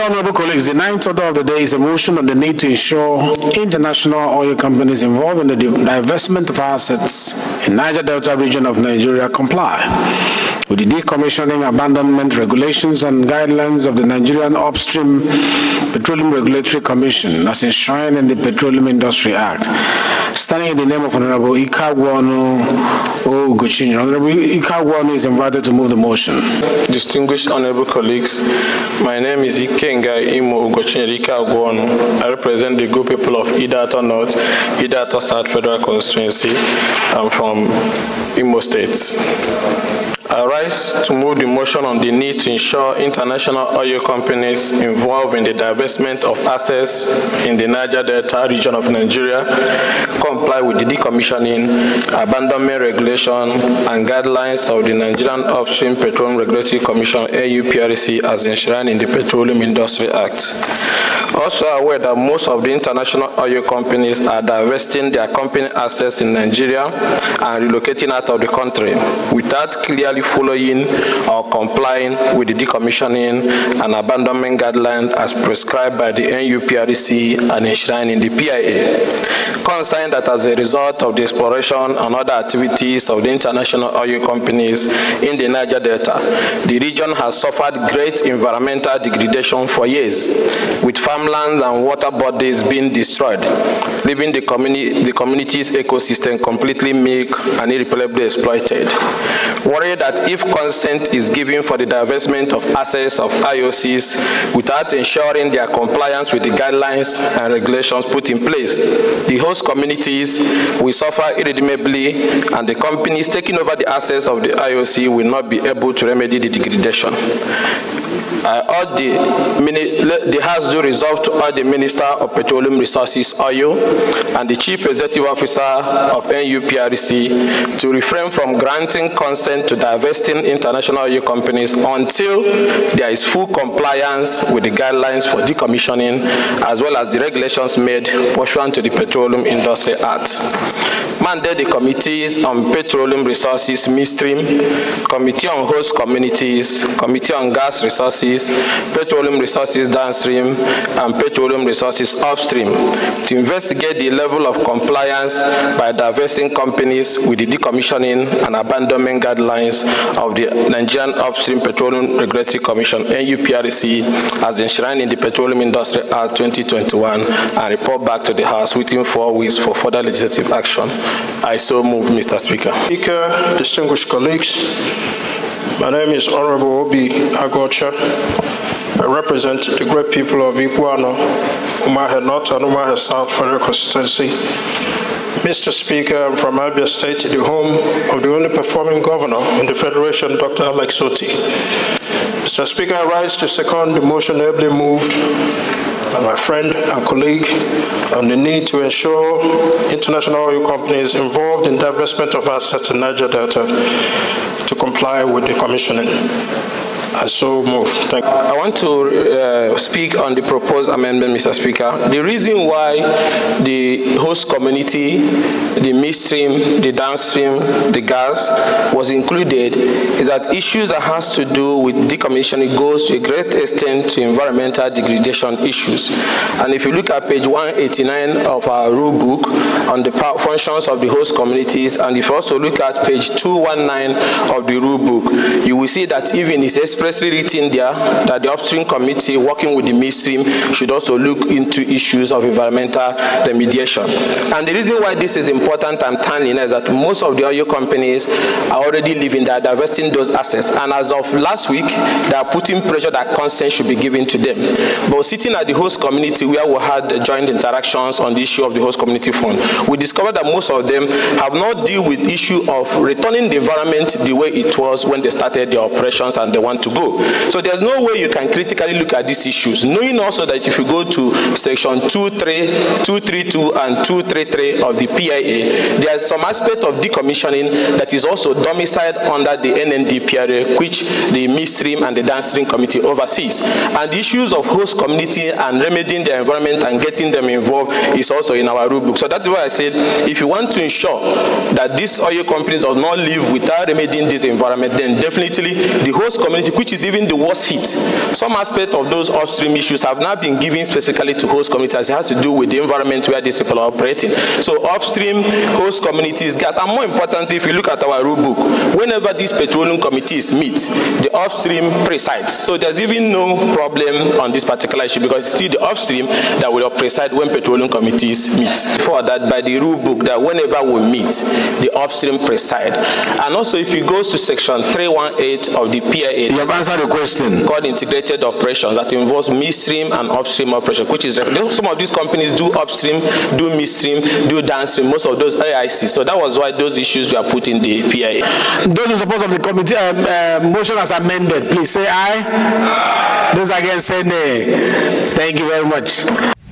honorable colleagues, the ninth order of the day is a motion on the need to ensure international oil companies involved in the divestment of assets in Niger Delta region of Nigeria comply with the decommissioning, abandonment regulations and guidelines of the Nigerian Upstream Petroleum Regulatory Commission as enshrined in the Petroleum Industry Act. Standing in the name of Honorable Ikeagwuonu Ugochinyere. Honorable Ikeagwuonu is invited to move the motion. Distinguished honorable colleagues, my name is Ikeagwuonu. I represent the good people of Idato North, Idato South Federal Constituency. I'm from Imo State. I rise to move the motion on the need to ensure international oil companies involved in the divestment of assets in the Niger Delta region of Nigeria comply with the decommissioning, abandonment regulation, and guidelines of the Nigerian Upstream Petroleum Regulatory Commission (NUPRC) as enshrined in the Petroleum Industry Act. Also aware that most of the international oil companies are divesting their company assets in Nigeria and relocating out of the country without clearly following or complying with the decommissioning and abandonment guidelines as prescribed by the NUPRC and enshrined in the PIA. Concerned that as a result of the exploration and other activities of the international oil companies in the Niger Delta, the region has suffered great environmental degradation for years, with farmland and water bodies being destroyed, leaving the community's ecosystem completely meek and irreparably exploited. Worried that if consent is given for the divestment of assets of IOCs without ensuring their compliance with the guidelines and regulations put in place, the host communities will suffer irredeemably and the companies taking over the assets of the IOC will not be able to remedy the degradation. I urge the House to resolve to urge the Minister of Petroleum Resources Oil and the Chief Executive Officer of NUPRC to refrain from granting consent to divesting international oil companies until there is full compliance with the guidelines for decommissioning as well as the regulations made pursuant to the Petroleum Industry Act. Mandate the committees on petroleum resources midstream, Committee on Host Communities, Committee on Gas Resources, Petroleum Resources Downstream, and Petroleum Resources Upstream to investigate the level of compliance by divesting companies with the decommissioning and abandonment guidelines of the Nigerian Upstream Petroleum Regulatory Commission (NUPRC) as enshrined in the Petroleum Industry Act 2021 and report back to the House within 4 weeks for further legislative action. I so move, Mr. Speaker. Speaker, distinguished colleagues, my name is Honorable Obi Agocha. I represent the great people of Ikeagwuonu, Umuahia North and Umuahia South Federal Constituency. Mr. Speaker, I'm from Abia State, the home of the only performing governor in the Federation, Dr. Alex Oti. Mr. Speaker, I rise to second the motion ably moved by my friend and colleague on the need to ensure international oil companies involved in divestment of assets in Niger Delta to comply with the commissioning. I so move. Thank you. I want to speak on the proposed amendment, Mr. Speaker. The reason why the host community, the midstream, the downstream, the gas was included is that issues that has to do with decommissioning goes to a great extent to environmental degradation issues. And if you look at page 189 of our rule book on the functions of the host communities, and if you also look at page 219 of the rule book, you will see that even it's expressly written there that the upstream committee working with the midstream should also look into issues of environmental remediation. And the reason why this is important and timely is that most of the oil companies are already living there, divesting those assets. And as of last week, they are putting pressure that consent should be given to them. But sitting at the host community where we had joint interactions on the issue of the host community fund, we discovered that most of them have not dealt with the issue of returning the environment the way it was when they started their operations and they want to go. So there's no way you can critically look at these issues, knowing also that if you go to section 232 and 233 of the PIA, there's some aspect of decommissioning that is also domiciled under the NNDPRA, which the midstream and the downstream committee oversees. And the issues of host community and remedying the environment and getting them involved is also in our rule book. So that's why I said, if you want to ensure that these oil companies does not live without remedying this environment, then definitely the host community, which is even the worst hit. Some aspect of those upstream issues have now been given specifically to host communities. It has to do with the environment where these people are operating. So upstream host communities get, and more importantly, if you look at our rule book, whenever these petroleum committees meet, the upstream presides. So there's even no problem on this particular issue because it's still the upstream that will preside when petroleum committees meet. Before that, by the rule book, that whenever we meet, the upstream preside. And also, if you go to section 318 of the PIA, you have answered the question. Called integrated operations that involves midstream and upstream operation, which is some of these companies do upstream, do midstream, do downstream, most of those IOCs. So that was why those issues were put in the PIA. Those in support of the committee motion as amended, please say aye. Those against say nay. Thank you very much.